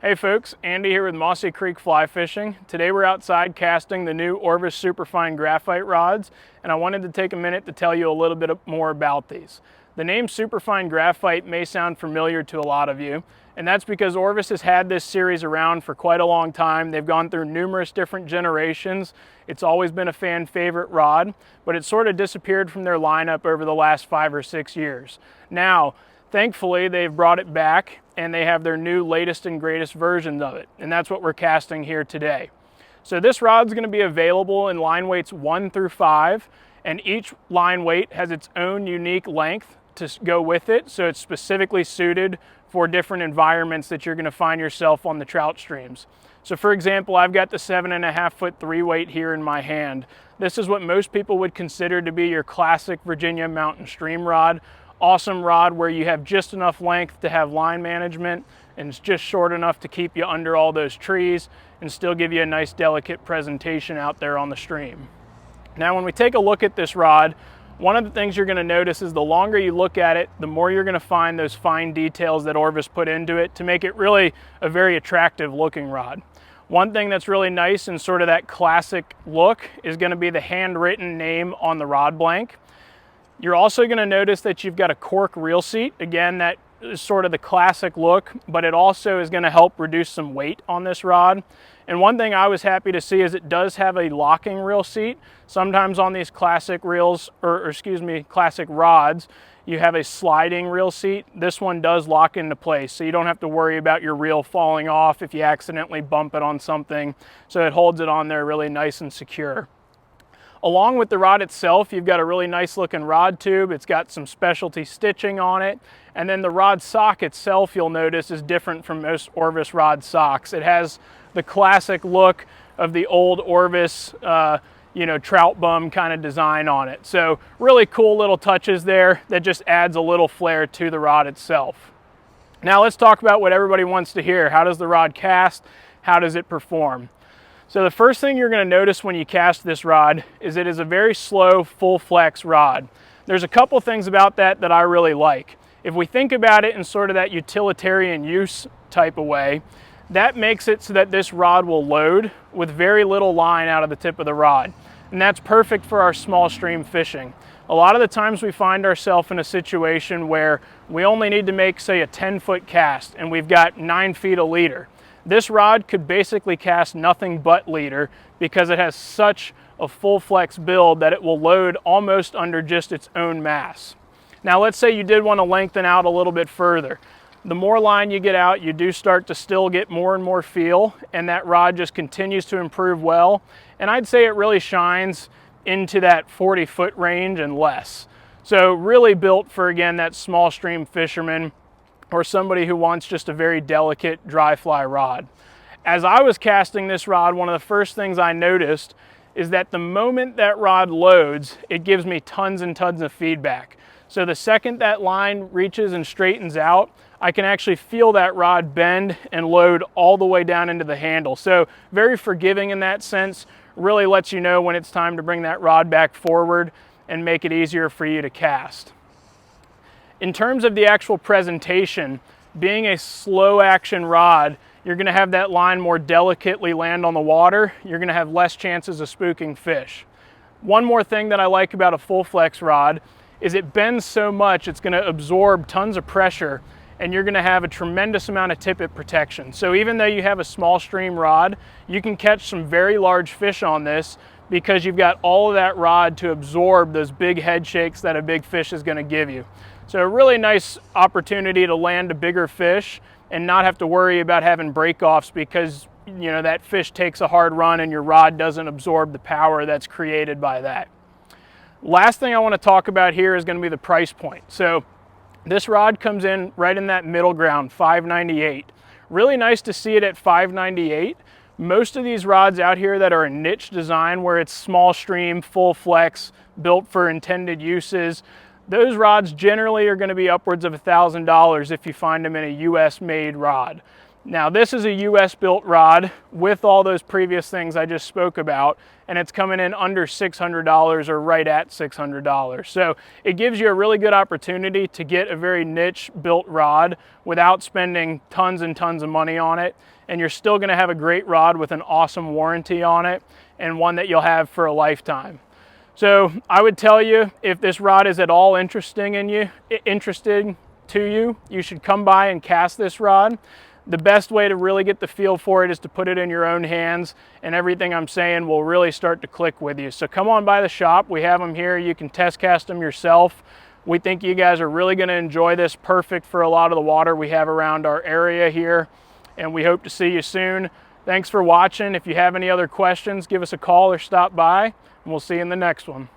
Hey folks, Andy here with Mossy Creek Fly Fishing. Today we're outside casting the new Orvis Superfine Graphite Rods, and I wanted to take a minute to tell you a little bit more about these. The name Superfine Graphite may sound familiar to a lot of you, and that's because Orvis has had this series around for quite a long time. They've gone through numerous different generations. It's always been a fan favorite rod, but it sort of disappeared from their lineup over the last 5 or 6 years. Now, thankfully, they've brought it back and they have their new latest and greatest versions of it. And that's what we're casting here today. So this rod's going to be available in line weights 1 through 5, and each line weight has its own unique length to go with it. So it's specifically suited for different environments that you're going to find yourself on the trout streams. So for example, I've got the 7.5 foot 3 weight here in my hand. This is what most people would consider to be your classic Virginia mountain stream rod. Awesome rod where you have just enough length to have line management, and it's just short enough to keep you under all those trees and still give you a nice delicate presentation out there on the stream. Now when we take a look at this rod, one of the things you're going to notice is the longer you look at it, the more you're going to find those fine details that Orvis put into it to make it really a very attractive looking rod. One thing that's really nice and sort of that classic look is going to be the handwritten name on the rod blank. You're also going to notice that you've got a cork reel seat. Again, that is sort of the classic look, but it also is going to help reduce some weight on this rod. And one thing I was happy to see is it does have a locking reel seat. Sometimes on these classic reels, classic rods, you have a sliding reel seat. This one does lock into place, so you don't have to worry about your reel falling off if you accidentally bump it on something. So it holds it on there really nice and secure. Along with the rod itself, you've got a really nice looking rod tube. It's got some specialty stitching on it. And then the rod sock itself, you'll notice, is different from most Orvis rod socks. It has the classic look of the old Orvis, trout bum kind of design on it. So really cool little touches there that just adds a little flair to the rod itself. Now let's talk about what everybody wants to hear. How does the rod cast? How does it perform? So the first thing you're going to notice when you cast this rod is it is a very slow, full flex rod. There's a couple things about that I really like. If we think about it in sort of that utilitarian use type of way, that makes it so that this rod will load with very little line out of the tip of the rod. And that's perfect for our small stream fishing. A lot of the times we find ourselves in a situation where we only need to make, say, a 10-foot cast and we've got 9 feet of leader. This rod could basically cast nothing but leader because it has such a full flex build that it will load almost under just its own mass. Now let's say you did want to lengthen out a little bit further. The more line you get out, you do start to still get more and more feel, and that rod just continues to improve well. And I'd say it really shines into that 40-foot range and less. So really built for, again, that small stream fisherman or somebody who wants just a very delicate dry fly rod. As I was casting this rod, one of the first things I noticed is that the moment that rod loads, it gives me tons and tons of feedback. So the second that line reaches and straightens out, I can actually feel that rod bend and load all the way down into the handle. So very forgiving in that sense, really lets you know when it's time to bring that rod back forward and make it easier for you to cast. In terms of the actual presentation, being a slow action rod, you're going to have that line more delicately land on the water. You're going to have less chances of spooking fish. One more thing that I like about a full flex rod is it bends so much it's going to absorb tons of pressure, and you're going to have a tremendous amount of tippet protection. So even though you have a small stream rod, you can catch some very large fish on this because you've got all of that rod to absorb those big head shakes that a big fish is going to give you. So a really nice opportunity to land a bigger fish and not have to worry about having break-offs because that fish takes a hard run and your rod doesn't absorb the power that's created by that. Last thing I want to talk about here is going to be the price point. So this rod comes in right in that middle ground, $598. Really nice to see it at $598. Most of these rods out here that are a niche design where it's small stream, full flex, built for intended uses, those rods generally are going to be upwards of $1,000 if you find them in a US made rod. Now this is a US built rod with all those previous things I just spoke about, and it's coming in under $600 or right at $600. So it gives you a really good opportunity to get a very niche built rod without spending tons and tons of money on it. And you're still gonna have a great rod with an awesome warranty on it and one that you'll have for a lifetime. So I would tell you, if this rod is at all interesting to you, you should come by and cast this rod. The best way to really get the feel for it is to put it in your own hands, and everything I'm saying will really start to click with you. So come on by the shop. We have them here. You can test cast them yourself. We think you guys are really going to enjoy this. Perfect for a lot of the water we have around our area here, and we hope to see you soon. Thanks for watching. If you have any other questions, give us a call or stop by, and we'll see you in the next one.